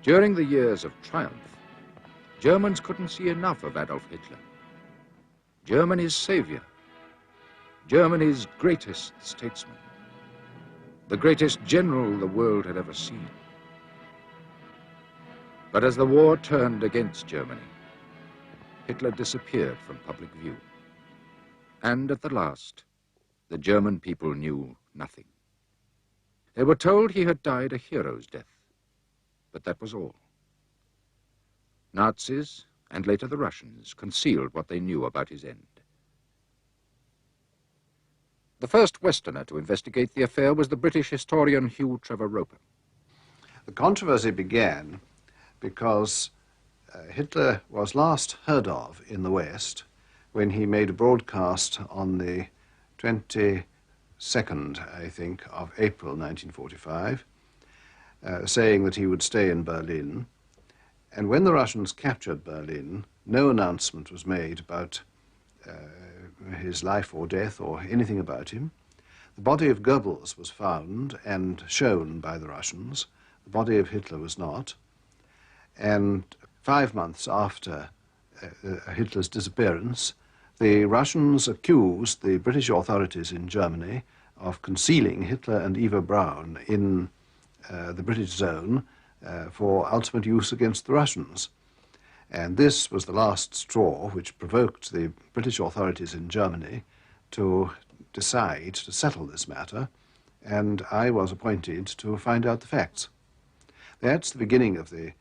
During the years of triumph, Germans couldn't see enough of Adolf Hitler. Germany's savior, Germany's greatest statesman, the greatest general the world had ever seen. But as the war turned against Germany, Hitler disappeared from public view. And at the last, the German people knew nothing. They were told he had died a hero's death, but that was all. Nazis, and later the Russians, concealed what they knew about his end. The first Westerner to investigate the affair was the British historian Hugh Trevor Roper. The controversy began because Hitler was last heard of in the West when he made a broadcast on the 22nd, I think, of April 1945, saying that he would stay in Berlin. And when the Russians captured Berlin, no announcement was made about his life or death or anything about him. The body of Goebbels was found and shown by the Russians. The body of Hitler was not. And 5 months after Hitler's disappearance, the Russians accused the British authorities in Germany of concealing Hitler and Eva Braun in the British zone for ultimate use against the Russians. And this was the last straw which provoked the British authorities in Germany to decide to settle this matter, and I was appointed to find out the facts. That's the beginning of the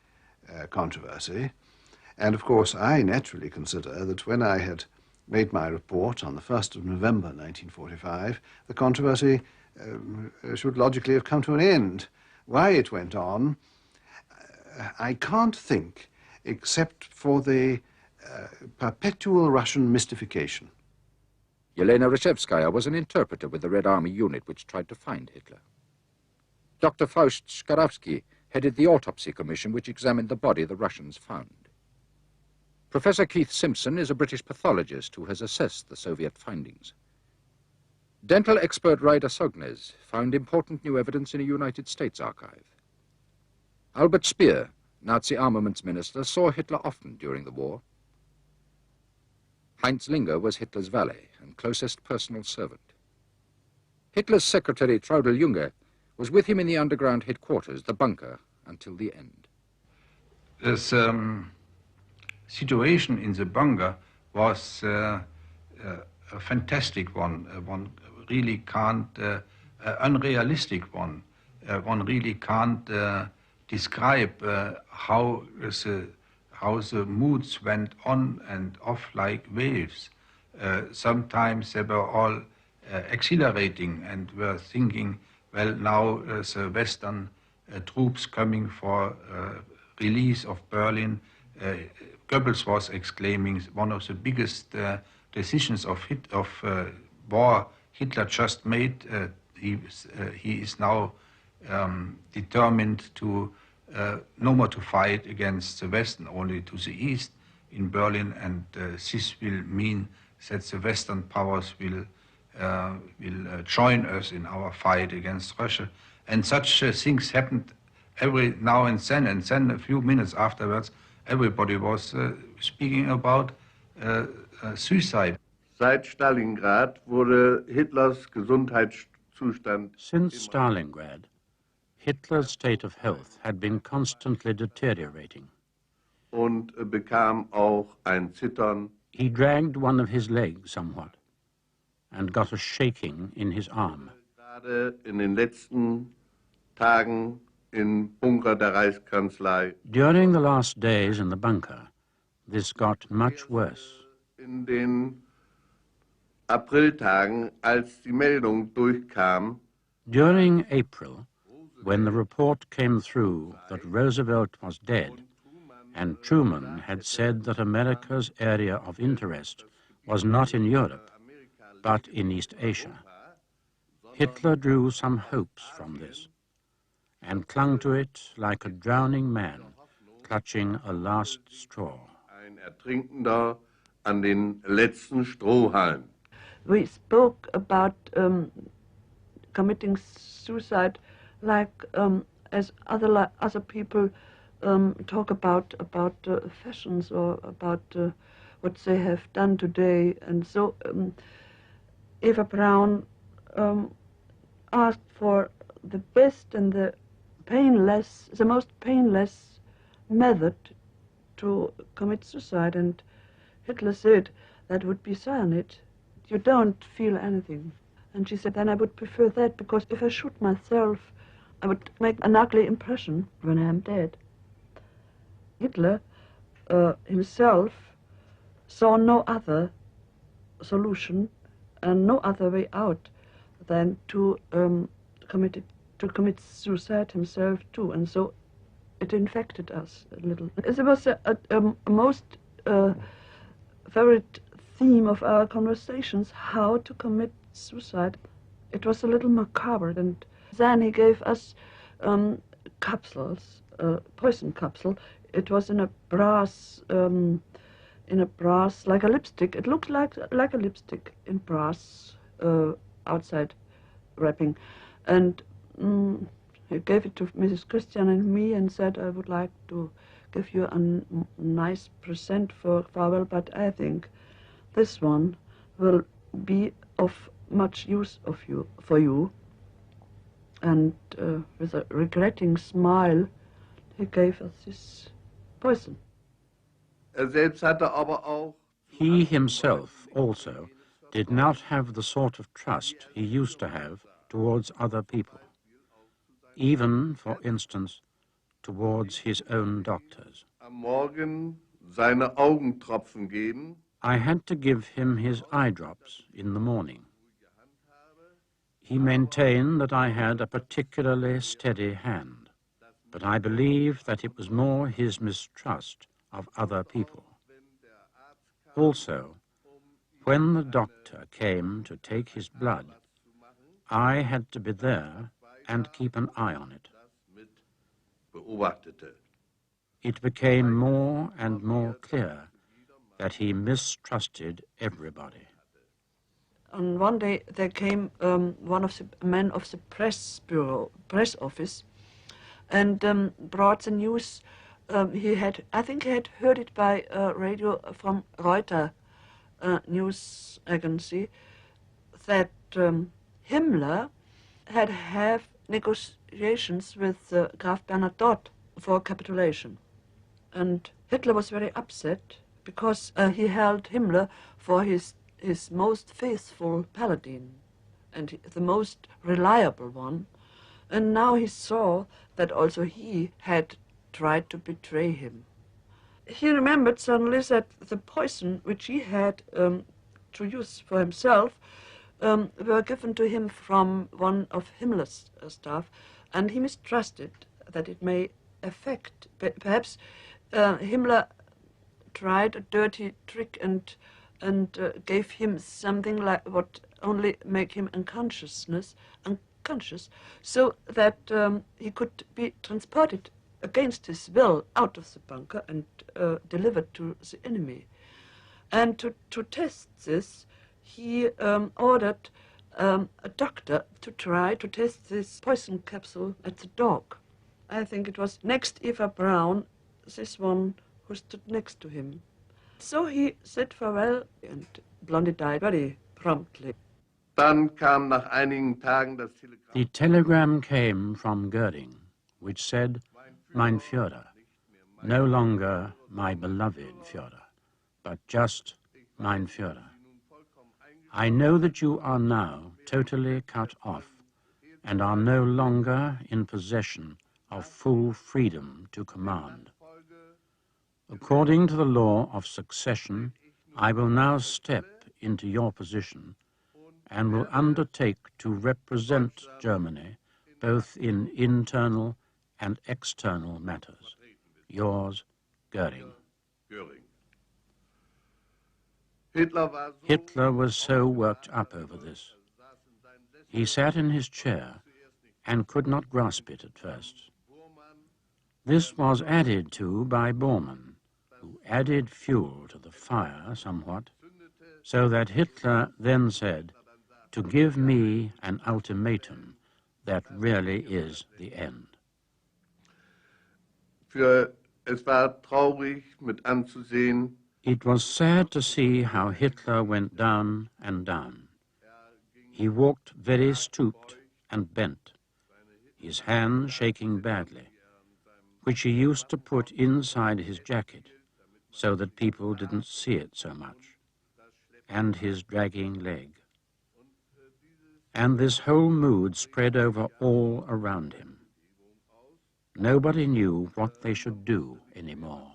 controversy, and of course I naturally consider that when I had made my report on the 1st of November 1945, the controversy should logically have come to an end. Why it went on, I can't think, except for the perpetual Russian mystification. Yelena Reshevskaya was an interpreter with the Red Army unit which tried to find Hitler. Dr. Faust Skarovsky headed the autopsy commission which examined the body the Russians found. Professor Keith Simpson is a British pathologist who has assessed the Soviet findings. Dental expert Ryder Sognes found important new evidence in a United States archive. Albert Speer, Nazi armaments minister, saw Hitler often during the war. Heinz Linger was Hitler's valet and closest personal servant. Hitler's secretary, Traudl Junge, was with him in the underground headquarters, the bunker, until the end. This situation in the bunker was a fantastic one. One really can't, unrealistic one. One really can't describe how the moods went on and off like waves. Sometimes they were all exhilarating and were thinking, well, now the Western troops coming for release of Berlin. Goebbels was exclaiming, one of the biggest decisions of war Hitler just made. He is now determined to no more to fight against the West and only to the East in Berlin, and this will mean that the Western powers will join us in our fight against Russia. And such things happened every now and then a few minutes afterwards, everybody was speaking about suicide. Seit Stalingrad wurde Hitlers Gesundheitszustand. Since Stalingrad, Hitler's state of health had been constantly deteriorating. Und bekam auch ein Zittern. He dragged one of his legs somewhat and got a shaking in his arm. Gerade in den letzten Tagen im Bunker der Reichskanzlei. During the last days in the bunker, this got much worse. In den Apriltagen, als die Meldung durchkam. During April, when the report came through that Roosevelt was dead, and Truman had said that America's area of interest was not in Europe, but in East Asia, Hitler drew some hopes from this, and clung to it like a drowning man clutching a last straw. Ein Ertrinkender an den letzten Strohhalm. We spoke about committing suicide like as other people talk about fashions or about what they have done today, and so Eva Braun asked for the best and the most painless method to commit suicide, and Hitler said that would be cyanide. You don't feel anything. And she said, then I would prefer that, because if I shoot myself, I would make an ugly impression when I am dead. Hitler himself saw no other solution and no other way out than to commit suicide himself too, and so it infected us a little. It was a most favorite theme of our conversations, how to commit suicide. It was a little macabre, and then he gave us capsules, poison capsule. It was in a brass, like a lipstick. It looked like a lipstick in brass outside wrapping, and he gave it to Mrs. Christian and me and said, I would like to give you a nice present for farewell, but I think this one will be of much use for you. And with a regretting smile, he gave us this poison. He himself also did not have the sort of trust he used to have towards other people, even, for instance, towards his own doctors. I had to give him his eye drops in the morning. He maintained that I had a particularly steady hand, but I believe that it was more his mistrust of other people. Also, when the doctor came to take his blood, I had to be there and keep an eye on it. It became more and more clear that he mistrusted everybody. And one day there came one of the men of the press office, and brought the news. I think he had heard it by radio from Reuters news agency, that Himmler had have negotiations with Graf Bernadotte for capitulation. And Hitler was very upset because he held Himmler for his most faithful paladin and the most reliable one. And now he saw that also he had tried to betray him. He remembered suddenly that the poison which he had to use for himself were given to him from one of Himmler's staff, and he mistrusted that it may affect. Perhaps Himmler tried a dirty trick and gave him something like what only make him unconscious, so that he could be transported against his will out of the bunker and delivered to the enemy. And to test this, he ordered a doctor to try to test this poison capsule at the dog. I think it was next Eva Braun, this one who stood next to him. So he said farewell, and Blondie died very promptly. The telegram came from Goering, which said, Mein Führer, no longer my beloved Führer, but just Mein Führer. I know that you are now totally cut off and are no longer in possession of full freedom to command. According to the law of succession, I will now step into your position and will undertake to represent Germany both in internal and external matters. Yours, Goering. Hitler was so worked up over this. He sat in his chair and could not grasp it at first. This was added to by Bormann, who added fuel to the fire somewhat, so that Hitler then said, to give me an ultimatum that really is the end. Es war traurig mit anzusehen. It was sad to see how Hitler went down and down. He walked very stooped and bent, his hand shaking badly, which he used to put inside his jacket so that people didn't see it so much, and his dragging leg. And this whole mood spread over all around him. Nobody knew what they should do anymore.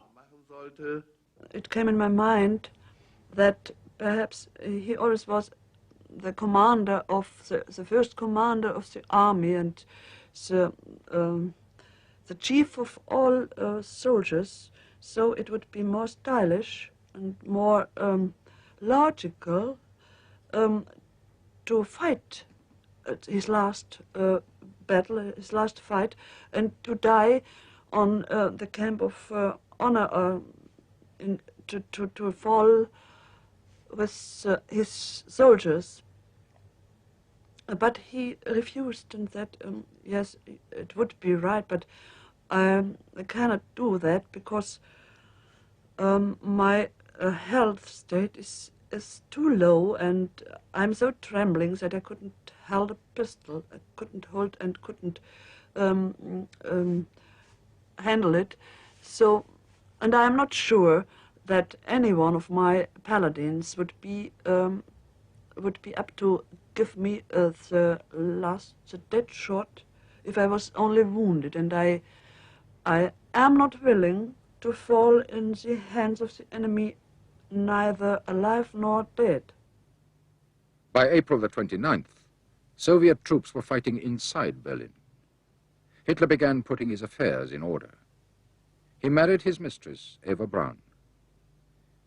It came in my mind that perhaps he always was the commander of the first commander of the army and the chief of all soldiers, so it would be more stylish and more logical to fight his last battle, his last fight, and to die on the camp of honor, to fall with his soldiers. But he refused and said, yes, it would be right, but I cannot do that because my health state is too low and I'm so trembling that I couldn't hold a pistol. I couldn't hold and couldn't handle it. So, and I am not sure that any one of my paladins would be up to give me the dead shot if I was only wounded, and I am not willing to fall in the hands of the enemy, neither alive nor dead. By April the 29th, Soviet troops were fighting inside Berlin. Hitler began putting his affairs in order. He married his mistress, Eva Braun.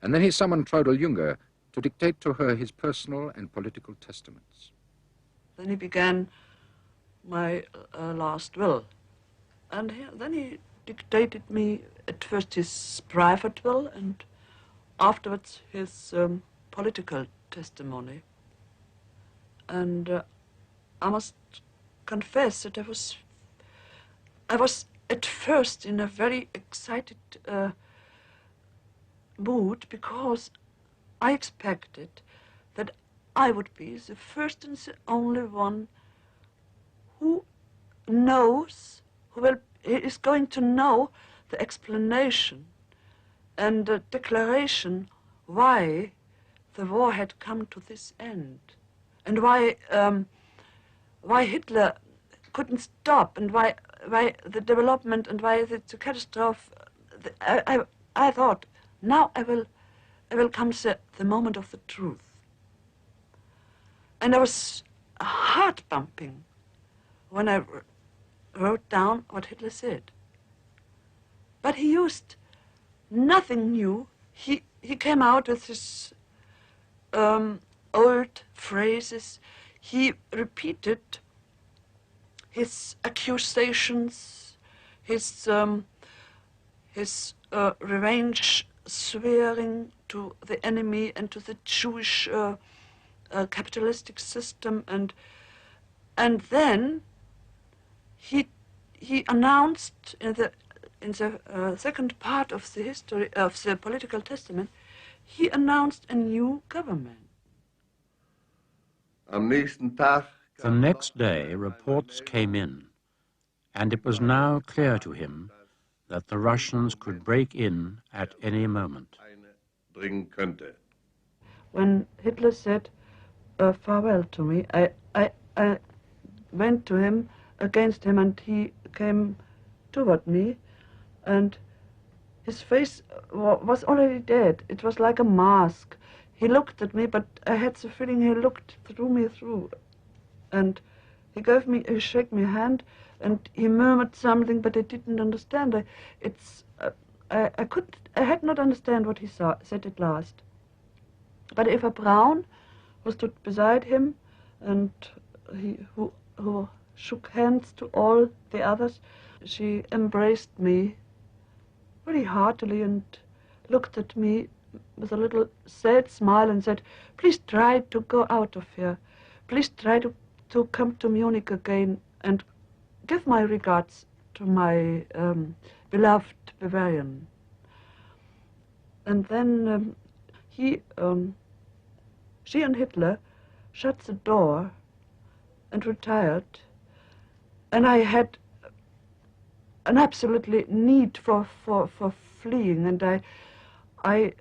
And then he summoned Traudl Junge to dictate to her his personal and political testaments. Then he began my last will. And then he dictated me at first his private will and afterwards his political testimony. And I must confess that I was at first in a very excited mood because I expected that I would be the first and the only one who knows, is going to know the explanation and the declaration why the war had come to this end and why Hitler couldn't stop and why the development and why the catastrophe. I thought, now I will come to the moment of the truth. And I was heart pumping when I wrote down what Hitler said. But he used nothing new. He came out with his old phrases. He repeated his accusations, his revenge swearing to the enemy and to the Jewish capitalistic system, and then he announced in the second part of the history of the political testament, he announced a new government. The next day, reports came in, and it was now clear to him that the Russians could break in at any moment. When Hitler said farewell to me, I went to him, against him, and he came toward me, and his face was already dead. It was like a mask. He looked at me, but I had the feeling he looked through me through. And he shook me hand, and he murmured something, but I didn't understand. I had not understand what he said at last. But Eva Braun, who stood beside him, and who shook hands to all the others, she embraced me very heartily and looked at me with a little sad smile and said, "Please try to go out of here. Please try to come to Munich again and give my regards to my beloved Bavarian. And then she and Hitler shut the door and retired, and I had an absolutely need for fleeing, and I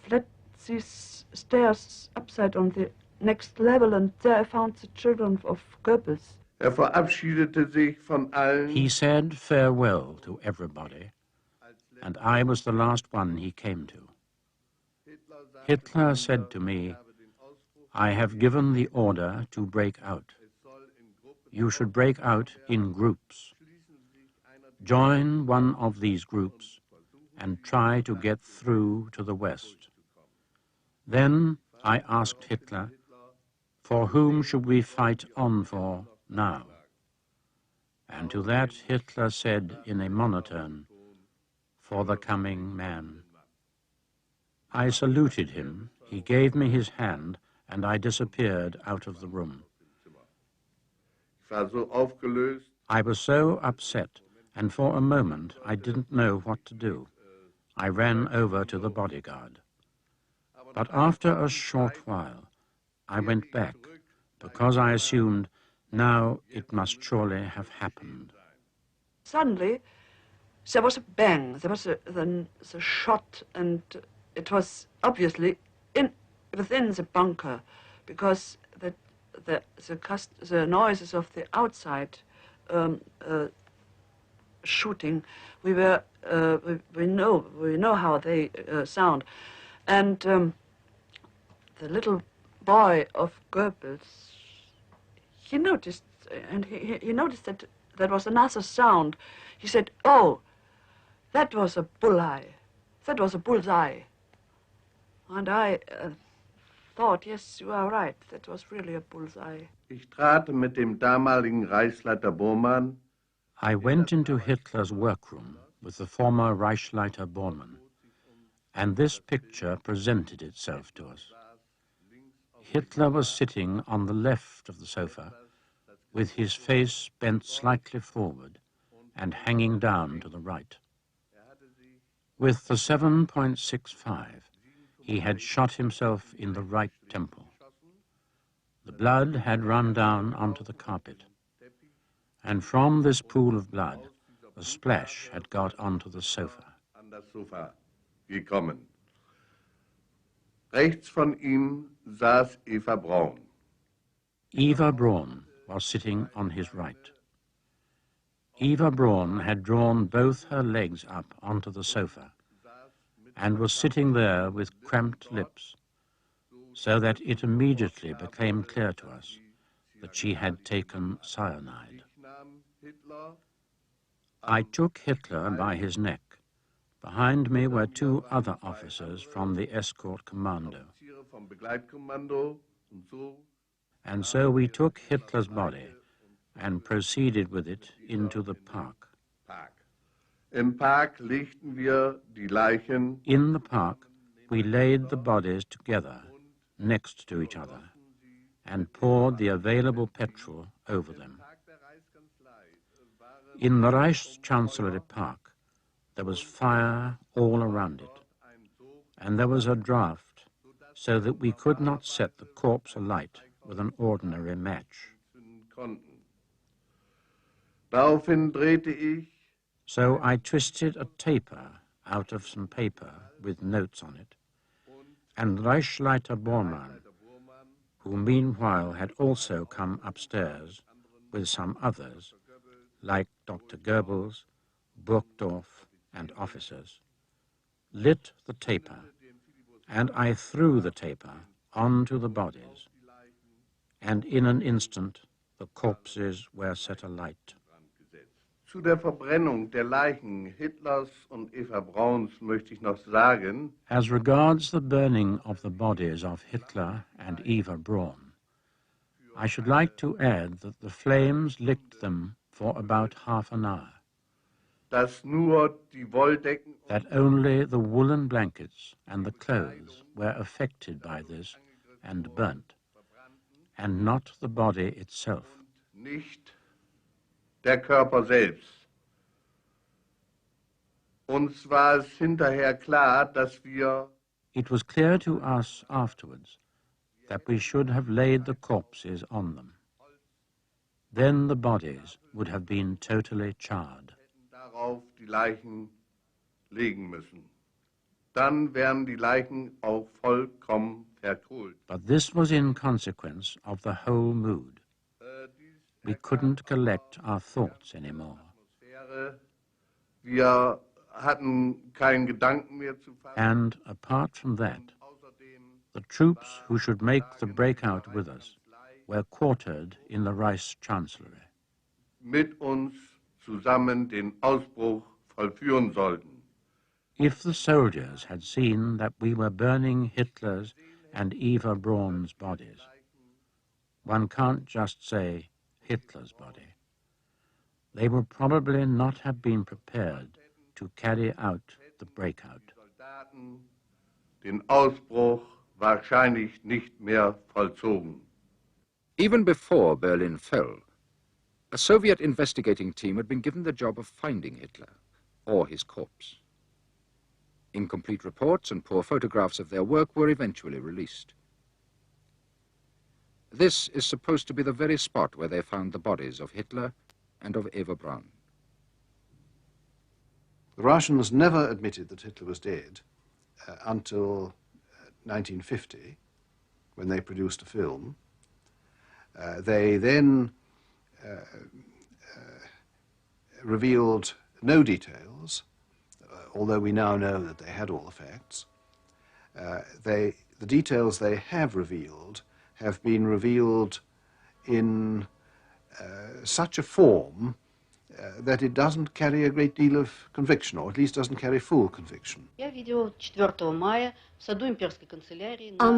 fled these stairs upside on the next level, and there I found the children of Goebbels. Verabschiedete sich von allen. He said farewell to everybody, and I was the last one he came to. Hitler said to me, "I have given the order to break out. You should break out in groups. Join one of these groups and try to get through to the West." Then I asked Hitler, "For whom should we fight on for now?" And to that Hitler said in a monotone, "For the coming man." I saluted him, he gave me his hand, and I disappeared out of the room. I was so upset, and for a moment I didn't know what to do. I ran over to the bodyguard. But after a short while, I went back, because I assumed now it must surely have happened. Suddenly, there was a bang, there was the shot, and it was obviously within the bunker, because the noises of the outside shooting, we know how they sound, and the little boy of Goebbels, he noticed, and he noticed that there was another sound. He said, "Oh, that was a bullseye. That was a bullseye." And I thought, yes, you are right. That was really a bullseye. Ich trat mit dem damaligen Reichsleiter Bormann. I went into Hitler's workroom with the former Reichsleiter Bormann, and this picture presented itself to us. Hitler was sitting on the left of the sofa, with his face bent slightly forward and hanging down to the right. With the 7.65, he had shot himself in the right temple. The blood had run down onto the carpet, and from this pool of blood, the splash had got onto the sofa. An das Sofa gekommen. Rechts von ihm saß Eva Braun. Eva Braun was sitting on his right. Eva Braun had drawn both her legs up onto the sofa and was sitting there with cramped lips, so that it immediately became clear to us that she had taken cyanide. I took Hitler by his neck. Behind me were two other officers from the escort commando. And so we took Hitler's body and proceeded with it into the park. Im Park legten wir die Leichen. In the park, we laid the bodies together, next to each other, and poured the available petrol over them. In the Reichschancellery Park, there was fire all around it, and there was a draught, so that we could not set the corpse alight with an ordinary match. Daraufhin drehte ich. So I twisted a taper out of some paper with notes on it, and Reichsleiter Bormann, who meanwhile had also come upstairs with some others, like Dr. Goebbels, Burgdorf, and officers, lit the taper, and I threw the taper onto the bodies, and in an instant the corpses were set alight. Zu der Verbrennung der Leichen Hitlers und Eva Brauns möchte ich noch sagen, as regards the burning of the bodies of Hitler and Eva Braun, I should like to add that the flames licked them for about half an hour, dass nur die Wolldecken, that only the woolen blankets and the clothes were affected by this and burnt, and not the body itself. nicht der Körper selbst. Uns war es hinterher klar, dass wir It was clear to us afterwards that we should have laid the corpses on them. Then the bodies would have been totally charred. darauf die Leichen legen müssen. Dann wären die Leichen auch vollkommen verkohlt. But this was in consequence of the whole mood. We couldn't collect our thoughts anymore. Wir hatten keinen Gedanken mehr zu fassen. And apart from that, the troops who should make the breakout with us were quartered in the Reichschancellery. Mit uns zusammen den Ausbruch vollführen sollten. If the soldiers had seen that we were burning Hitler's and Eva Braun's bodies, one can't just say Hitler's body, they would probably not have been prepared to carry out the breakout. Den Ausbruch wahrscheinlich nicht mehr vollzogen. Even before Berlin fell, a Soviet investigating team had been given the job of finding Hitler, or his corpse. Incomplete reports and poor photographs of their work were eventually released. This is supposed to be the very spot where they found the bodies of Hitler and of Eva Braun. The Russians never admitted that Hitler was dead until 1950, when they produced a film. They then revealed no details, although we now know that they had all the facts. The details they have revealed have been revealed in such a form that it doesn't carry a great deal of conviction, or at least doesn't carry full conviction. On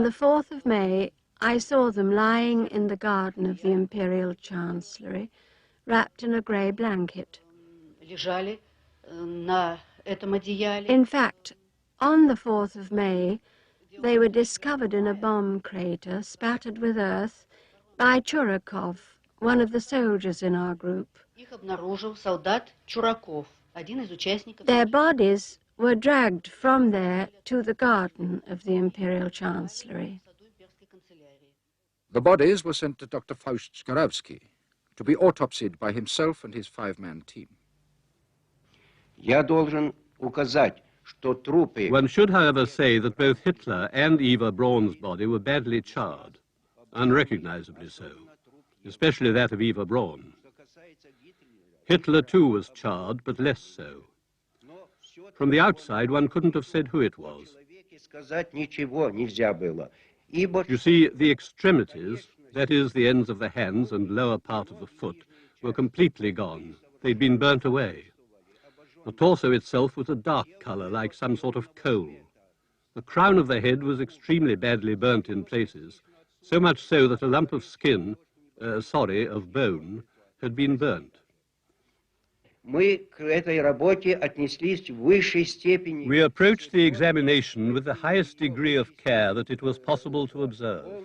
the 4th of May, I saw them lying in the garden of the Imperial Chancellery, wrapped in a grey blanket. In fact, on the 4th of May, they were discovered in a bomb crater spattered with earth by Churakov, one of the soldiers in our group. Their bodies were dragged from there to the garden of the Imperial Chancellery. The bodies were sent to Dr. Faust Skarovsky to be autopsied by himself and his 5-man team. One should, however, say that both Hitler and Eva Braun's body were badly charred, unrecognizably so, especially that of Eva Braun. Hitler, too, was charred, but less so. From the outside, one couldn't have said who it was. You see, the extremities, that is, the ends of the hands and lower part of the foot, were completely gone. They'd been burnt away. The torso itself was a dark color, like some sort of coal. The crown of the head was extremely badly burnt in places, so much so that a lump of skin, of bone, had been burnt. We approached the examination with the highest degree of care that it was possible to observe.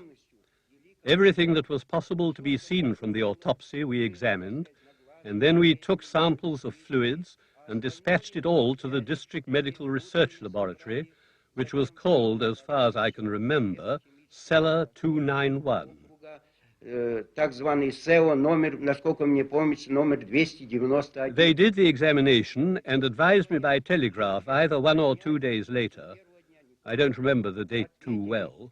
Everything that was possible to be seen from the autopsy we examined, and then we took samples of fluids and dispatched it all to the District Medical Research Laboratory, which was called, as far as I can remember, Cellar 291. They did the examination and advised me by telegraph either 1 or 2 days later, I don't remember the date too well,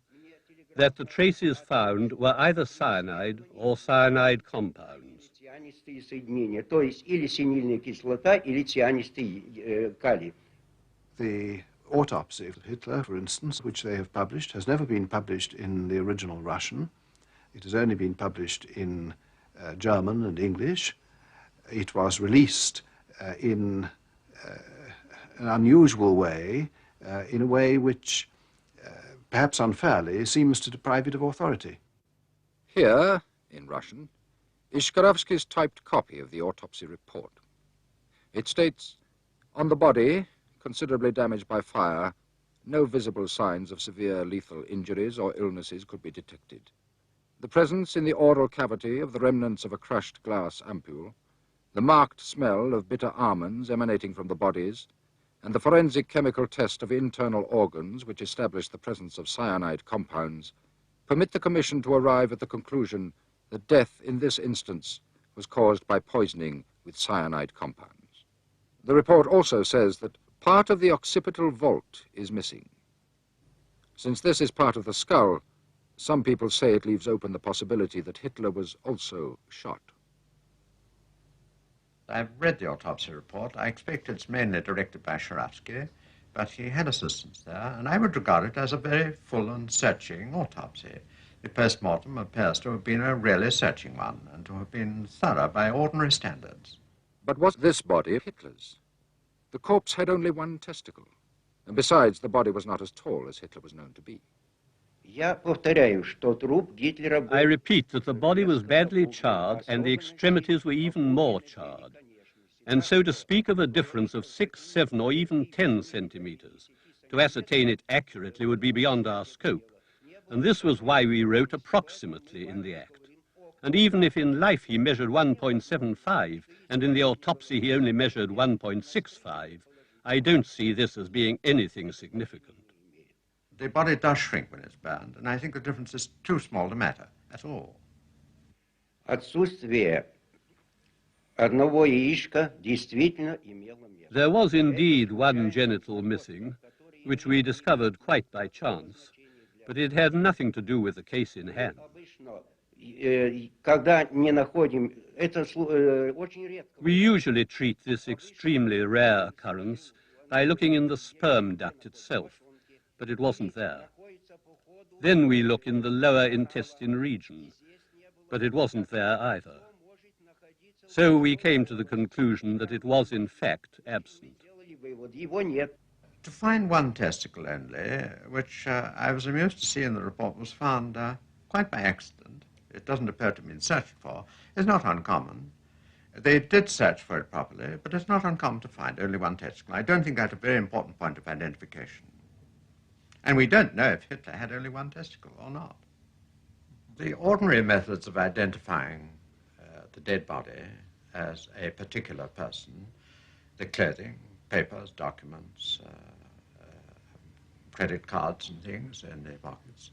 that the traces found were either cyanide or cyanide compounds. The autopsy of Hitler, for instance, which they have published, has never been published in the original Russian. It has only been published in German and English. It was released in an unusual way, in a way which, perhaps unfairly, seems to deprive it of authority. Here, in Russian, is Skarovsky's typed copy of the autopsy report. It states, on the body, considerably damaged by fire, no visible signs of severe lethal injuries or illnesses could be detected. The presence in the oral cavity of the remnants of a crushed glass ampule, The marked smell of bitter almonds emanating from the bodies, and the forensic chemical test of internal organs which established the presence of cyanide compounds permit the Commission to arrive at the conclusion that death in this instance was caused by poisoning with cyanide compounds. The report also says that part of the occipital vault is missing. Since this is part of the skull, some people say it leaves open the possibility that Hitler was also shot. I've read the autopsy report. I expect it's mainly directed by Swarovski, but he had assistants there, and I would regard it as a very full and searching autopsy. The post-mortem appears to have been a really searching one, and to have been thorough by ordinary standards. But was this body Hitler's? The corpse had only one testicle, and besides, the body was not as tall as Hitler was known to be. I repeat that the body was badly charred and the extremities were even more charred. And so to speak of a difference of 6, 7, or even 10 centimeters, to ascertain it accurately would be beyond our scope. And this was why we wrote approximately in the act. And even if in life he measured 1.75 and in the autopsy he only measured 1.65, I don't see this as being anything significant. The body does shrink when it's burned, and I think the difference is too small to matter at all. There was indeed one genital missing, which we discovered quite by chance, but it had nothing to do with the case in hand. We usually treat this extremely rare occurrence by looking in the sperm duct itself, but it wasn't there. Then we look in the lower intestine region, but it wasn't there either. So we came to the conclusion that it was in fact absent. To find one testicle only, which I was amused to see in the report was found quite by accident, it doesn't appear to have been searched for, is not uncommon. They did search for it properly, but it's not uncommon to find only one testicle. I don't think that's a very important point of identification. And we don't know if Hitler had only one testicle or not. The ordinary methods of identifying the dead body as a particular person, the clothing, papers, documents, credit cards and things in their pockets,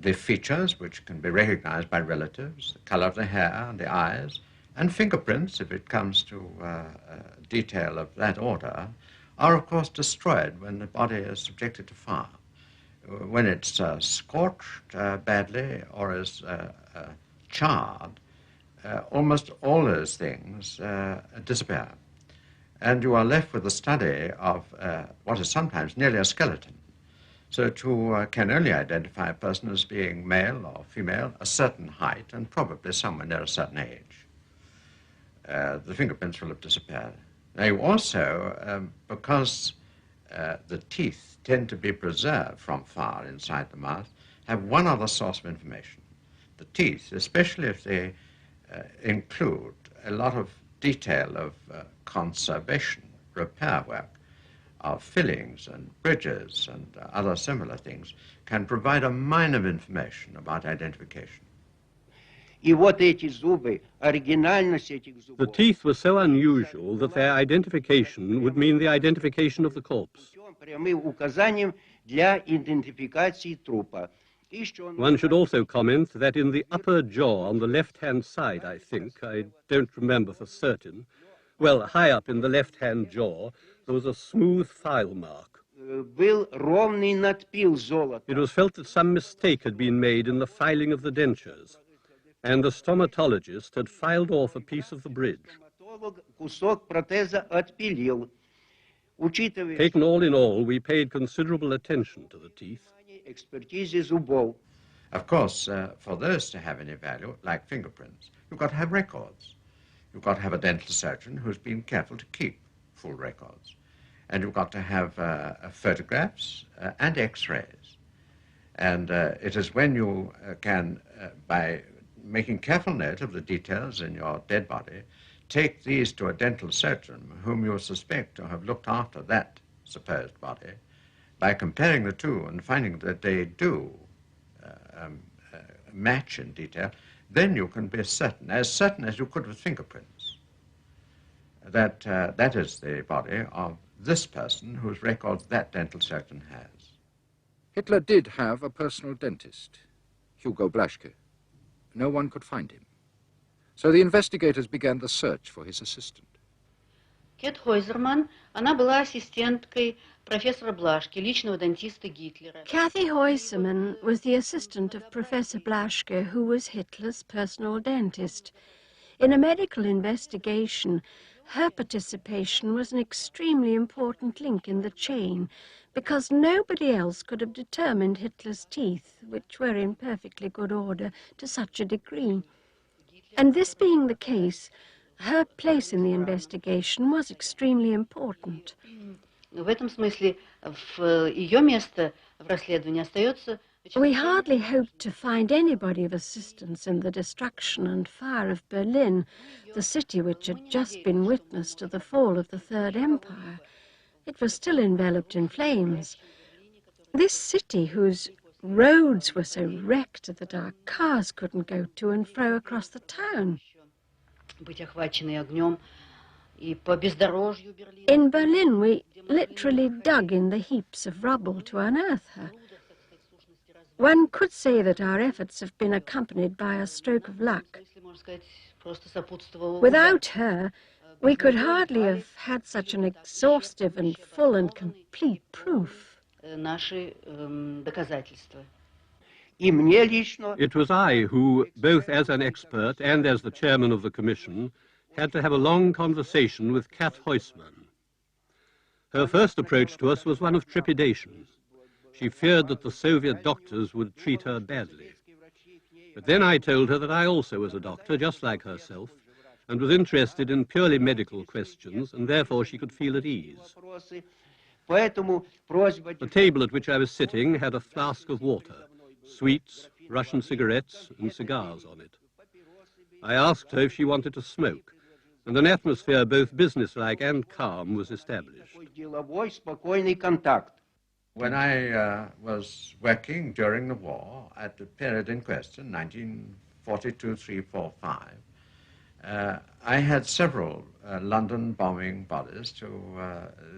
the features which can be recognized by relatives, the color of the hair and the eyes, and fingerprints, if it comes to detail of that order, are of course destroyed when the body is subjected to fire. When it's scorched badly or is charred, almost all those things disappear. And you are left with a study of what is sometimes nearly a skeleton. So can only identify a person as being male or female, a certain height, and probably somewhere near a certain age. The fingerprints will have disappeared. Now you also, because the teeth tend to be preserved from fire inside the mouth, have one other source of information. The teeth, especially if they include a lot of detail of conservation, repair work, of fillings and bridges and other similar things, can provide a mine of information about identification. The teeth were so unusual that their identification would mean the identification of the corpse. One should also comment that in the upper jaw on the left-hand side, I don't remember for certain, well, high up in the left-hand jaw, there was a smooth file mark. It was felt that some mistake had been made in the filing of the dentures, and the stomatologist had filed off a piece of the bridge. Taken all in all, we paid considerable attention to the teeth. Of course, for those to have any value, like fingerprints, you've got to have records. You've got to have a dental surgeon who's been careful to keep full records. And you've got to have photographs and x-rays. And it is when you can, by making careful note of the details in your dead body, take these to a dental surgeon whom you suspect to have looked after that supposed body, by comparing the two and finding that they do match in detail, then you can be certain as you could with fingerprints, that that is the body of this person whose records that dental surgeon has. Hitler did have a personal dentist, Hugo Blaschke. No one could find him. So the investigators began the search for his assistant. Кэт Хойзерман, она была ассистенткой профессора Блашки, личного дантиста Гитлера. Kathy Heusermann was the assistant of Professor Blaschke, who was Hitler's personal dentist. In a medical investigation, her participation was an extremely important link in the chain, because nobody else could have determined Hitler's teeth, which were in perfectly good order, to such a degree. And this being the case, her place in the investigation was extremely important. В этом смысле ее место в расследовании остается. We hardly hoped to find anybody of assistance in the destruction and fire of Berlin, the city which had just been witness to the fall of the Third Empire. It was still enveloped in flames. This city, whose roads were so wrecked that our cars couldn't go to and fro across the town. In Berlin, we literally dug in the heaps of rubble to unearth her. One could say that our efforts have been accompanied by a stroke of luck. Without her, we could hardly have had such an exhaustive and full and complete proof. It was I who, both as an expert and as the chairman of the commission, had to have a long conversation with Kat Huysman. Her first approach to us was one of trepidation. She feared that the Soviet doctors would treat her badly. But then I told her that I also was a doctor, just like herself, and was interested in purely medical questions, and therefore she could feel at ease. The table at which I was sitting had a flask of water, sweets, Russian cigarettes, and cigars on it. I asked her if she wanted to smoke, and an atmosphere both businesslike and calm was established. When I was working during the war at the period in question, 1942, 3, 4, 5, I had several London bombing bodies to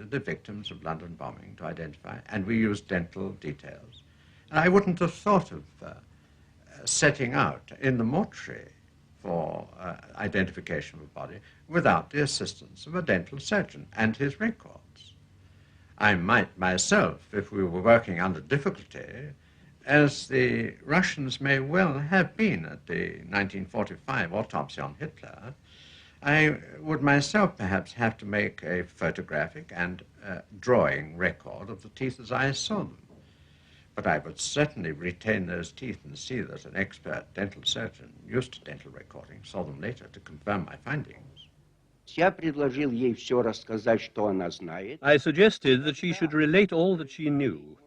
the victims of London bombing to identify, and we used dental details. And I wouldn't have thought of setting out in the mortuary for identification of a body without the assistance of a dental surgeon and his records. I might myself, if we were working under difficulty, as the Russians may well have been at the 1945 autopsy on Hitler, I would myself perhaps have to make a photographic and drawing record of the teeth as I saw them. But I would certainly retain those teeth and see that an expert dental surgeon used to dental recording saw them later to confirm my findings. I suggested that she should relate all that she knew,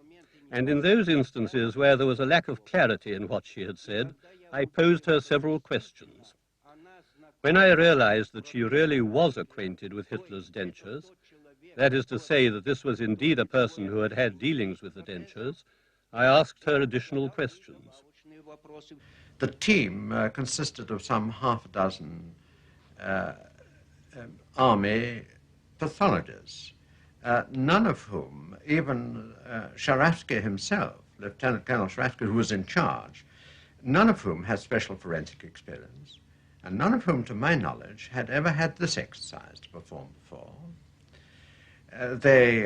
and in those instances where there was a lack of clarity in what she had said, I posed her several questions. When I realized that she really was acquainted with Hitler's dentures, that is to say that this was indeed a person who had had dealings with the dentures, I asked her additional questions. The team consisted of some half a dozen army pathologists, none of whom, even Sharafsky himself, Lieutenant Colonel Sharafsky, who was in charge, none of whom had special forensic experience, and none of whom, to my knowledge, had ever had this exercise to perform before. They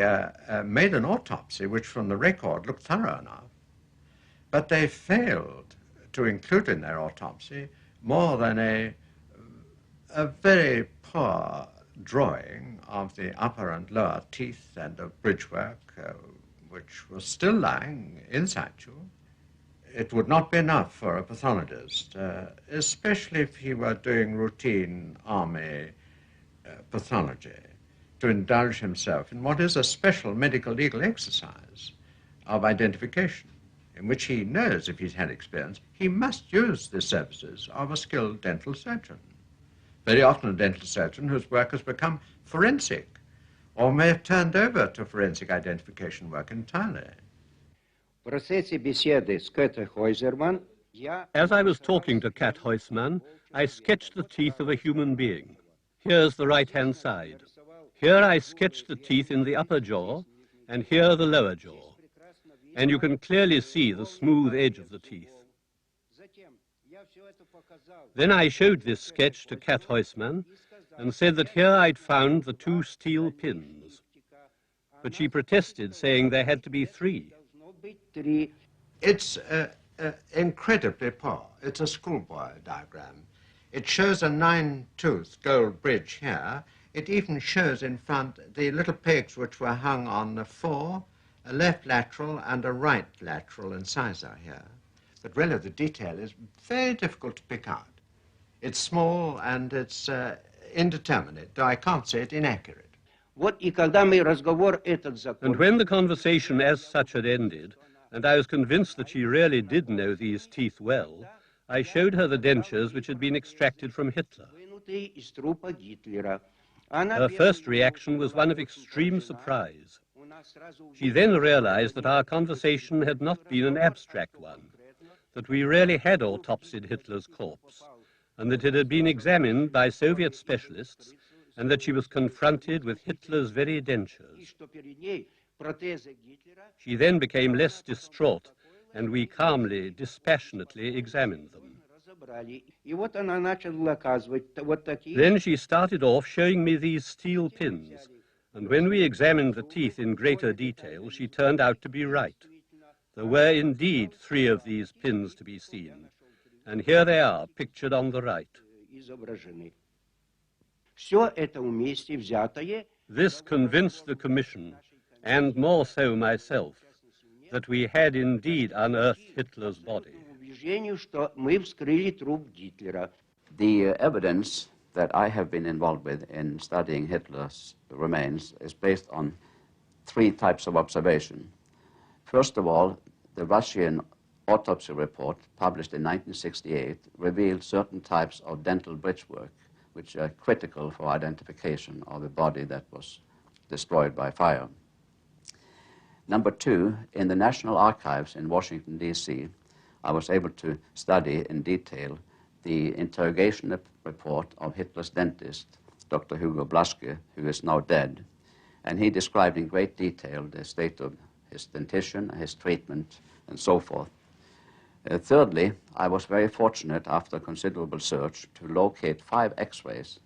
made an autopsy which, from the record, looked thorough enough, but they failed to include in their autopsy more than a very poor drawing of the upper and lower teeth and of bridgework, which was still lying in situ. It would not be enough for a pathologist, especially if he were doing routine army pathology, to indulge himself in what is a special medical legal exercise of identification, in which he knows, if he's had experience, he must use the services of a skilled dental surgeon. Very often a dental surgeon whose work has become forensic, or may have turned over to forensic identification work entirely. As I was talking to Kat Huysman, I sketched the teeth of a human being. Here's the right-hand side. Here I sketched the teeth in the upper jaw, and here the lower jaw. And you can clearly see the smooth edge of the teeth. Then I showed this sketch to Kat Huysman and said that here I'd found the 2 steel pins. But she protested, saying there had to be 3. It's incredibly poor. It's a schoolboy diagram. It shows a 9-tooth gold bridge here. It even shows in front the little pegs which were hung on the 4, a left lateral and a right lateral incisor here. But really the detail is very difficult to pick out. It's small and it's indeterminate, though I can't say it inaccurate. And when the conversation as such had ended, and I was convinced that she really did know these teeth well, I showed her the dentures which had been extracted from Hitler. Her first reaction was one of extreme surprise. She then realized that our conversation had not been an abstract one, that we really had autopsied Hitler's corpse, and that it had been examined by Soviet specialists, and that she was confronted with Hitler's very dentures. She then became less distraught, and we calmly, dispassionately examined them. Then she started off showing me these steel pins, and when we examined the teeth in greater detail, she turned out to be right. There were indeed 3 of these pins to be seen, and here they are, pictured on the right. This convinced the Commission, and more so myself, that we had indeed unearthed Hitler's body. The evidence that I have been involved with in studying Hitler's remains is based on 3 types of observation. First of all, the Russian autopsy report, published in 1968, revealed certain types of dental bridgework which are critical for identification of a body that was destroyed by fire. Number 2, in the National Archives in Washington, D.C., I was able to study in detail the interrogation report of Hitler's dentist, Dr. Hugo Blaschke, who is now dead, and he described in great detail the state of his dentition, his treatment, and so forth. Thirdly, I was very fortunate, after considerable search, to locate 5 X-rays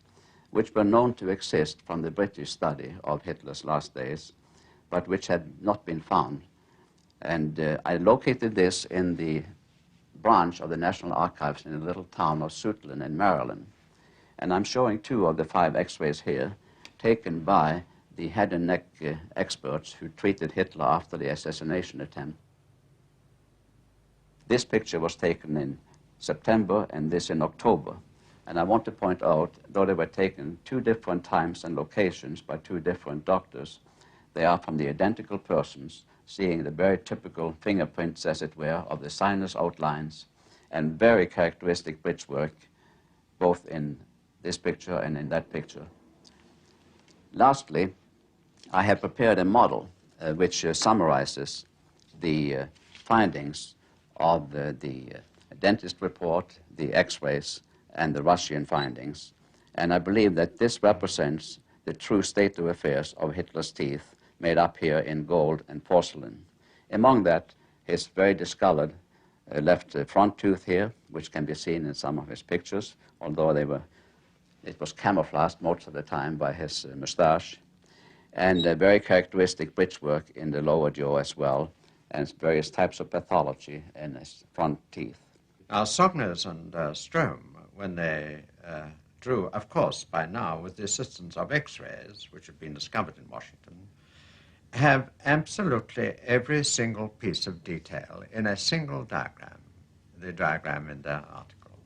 which were known to exist from the British study of Hitler's last days, but which had not been found. And I located this in the branch of the National Archives in the little town of Suitland in Maryland. And I'm showing 2 of the 5 X-rays here, taken by the head and neck experts who treated Hitler after the assassination attempt. This picture was taken in September and this in October. And I want to point out, though they were taken 2 different times and locations by 2 different doctors, they are from the identical persons, seeing the very typical fingerprints, as it were, of the sinus outlines, and very characteristic bridgework, both in this picture and in that picture. Lastly, I have prepared a model which summarizes the findings of the dentist report, the X-rays, and the Russian findings. And I believe that this represents the true state of affairs of Hitler's teeth, made up here in gold and porcelain. Among that, his very discolored left front tooth here, which can be seen in some of his pictures, although it was camouflaged most of the time by his mustache, and very characteristic bridgework in the lower jaw as well, and various types of pathology in his front teeth. Now, Sogner's and Ström, when they drew, of course, by now, with the assistance of X-rays, which have been discovered in Washington, have absolutely every single piece of detail in a single diagram, the diagram in their article.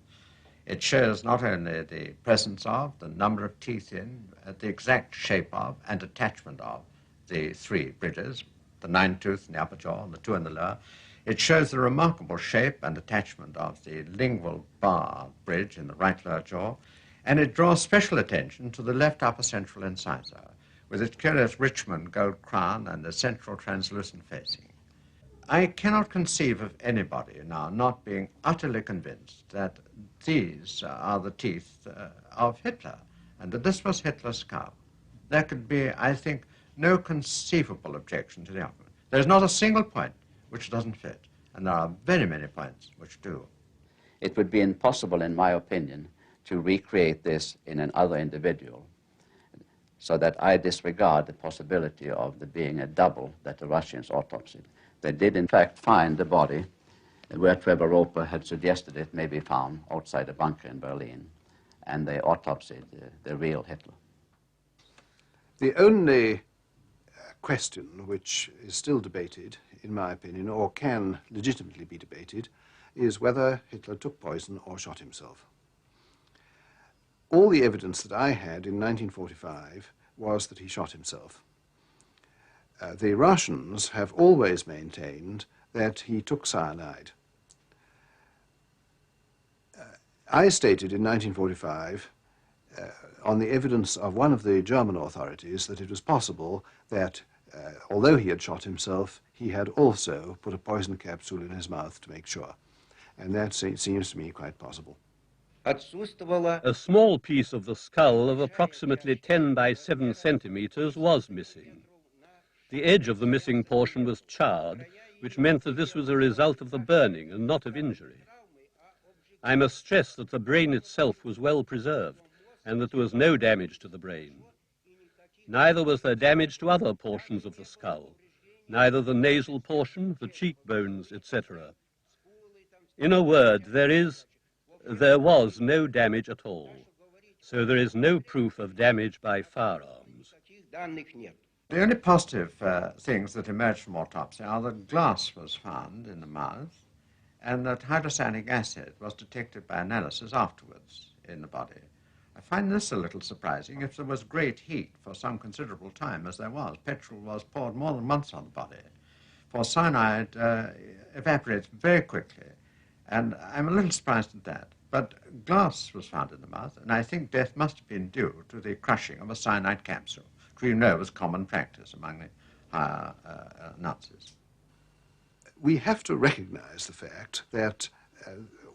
It shows not only the presence of, the number of teeth in, the exact shape of, and attachment of the 3 bridges, the 9-tooth in the upper jaw and the 2 in the lower. It shows the remarkable shape and attachment of the lingual bar bridge in the right lower jaw, and it draws special attention to the left upper central incisor, with its curious Richmond gold crown and the central translucent facing. I cannot conceive of anybody now not being utterly convinced that these are the teeth of Hitler, and that this was Hitler's skull, there could be, I think, no conceivable objection to the argument. There's not a single point which doesn't fit, and there are very many points which do. It would be impossible, in my opinion, to recreate this in another individual, so that I disregard the possibility of there being a double that the Russians autopsied. They did, in fact, find the body where Trevor Roper had suggested it may be found, outside a bunker in Berlin, and they autopsied the real Hitler. The only question which is still debated, in my opinion, or can legitimately be debated, is whether Hitler took poison or shot himself. All the evidence that I had in 1945 was that he shot himself. The Russians have always maintained that he took cyanide. I stated in 1945, on the evidence of one of the German authorities, that it was possible that, although he had shot himself, he had also put a poison capsule in his mouth to make sure. And that seems to me quite possible. A small piece of the skull of approximately 10 by 7 centimeters was missing. The edge of the missing portion was charred, which meant that this was a result of the burning and not of injury. I must stress that the brain itself was well preserved and that there was no damage to the brain. Neither was there damage to other portions of the skull, neither the nasal portion, the cheekbones, etc. In a word, there was no damage at all, so there is no proof of damage by firearms. The only positive things that emerged from autopsy are that glass was found in the mouth and that hydrocyanic acid was detected by analysis afterwards in the body. I find this a little surprising. If there was great heat for some considerable time, as there was, petrol was poured more than once on the body, for cyanide evaporates very quickly, and I'm a little surprised at that. But glass was found in the mouth, and I think death must have been due to the crushing of a cyanide capsule, which we know was common practice among the higher Nazis. We have to recognize the fact that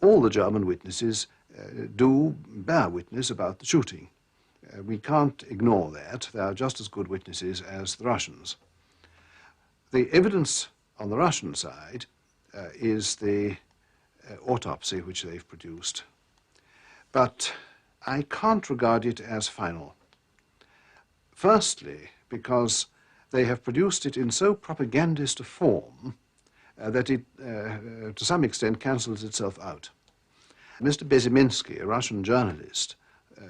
all the German witnesses do bear witness about the shooting. We can't ignore that. They are just as good witnesses as the Russians. The evidence on the Russian side is the autopsy which they've produced. But I can't regard it as final. Firstly, because they have produced it in so propagandist a form that it, to some extent, cancels itself out. Mr. Beziminsky, a Russian journalist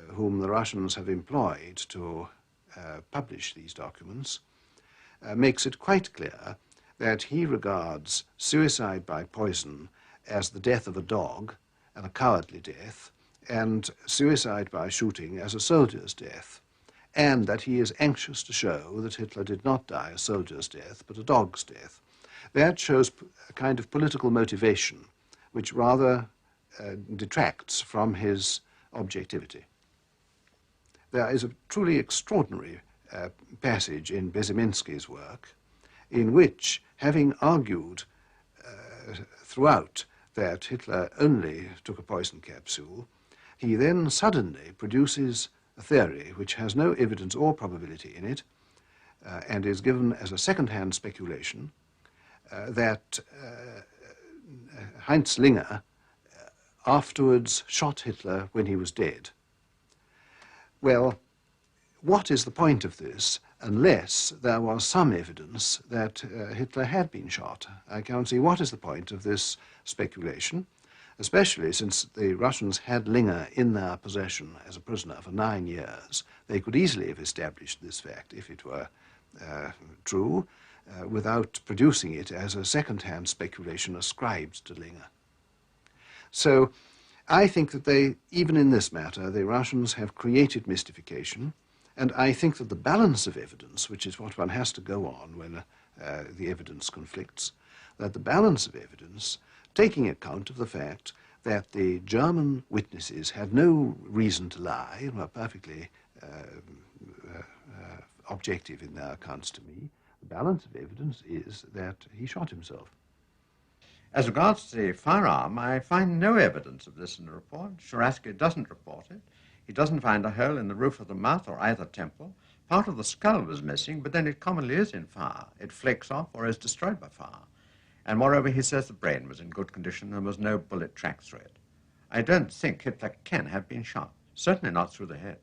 whom the Russians have employed to publish these documents, makes it quite clear that he regards suicide by poison as the death of a dog, and a cowardly death, and suicide by shooting as a soldier's death, and that he is anxious to show that Hitler did not die a soldier's death, but a dog's death. That shows a kind of political motivation, which rather detracts from his objectivity. There is a truly extraordinary passage in Beziminsky's work in which, having argued throughout that Hitler only took a poison capsule, he then suddenly produces a theory which has no evidence or probability in it and is given as a second-hand speculation that Heinz Linger afterwards shot Hitler when he was dead. Well, what is the point of this unless there was some evidence that Hitler had been shot? I can't see what is the point of this speculation, especially since the Russians had Linger in their possession as a prisoner for 9 years. They could easily have established this fact, if it were true, without producing it as a second-hand speculation ascribed to Linger. So I think that they, even in this matter, the Russians have created mystification, and I think that the balance of evidence, which is what one has to go on when the evidence conflicts, that the balance of evidence, taking account of the fact that the German witnesses had no reason to lie and were perfectly objective in their accounts to me, the balance of evidence is that he shot himself. As regards the firearm, I find no evidence of this in the report. Shuraski doesn't report it. He doesn't find a hole in the roof of the mouth or either temple. Part of the skull was missing, but then it commonly is in fire. It flakes off or is destroyed by fire. And moreover, he says the brain was in good condition and there was no bullet track through it. I don't think Hitler can have been shot, certainly not through the head.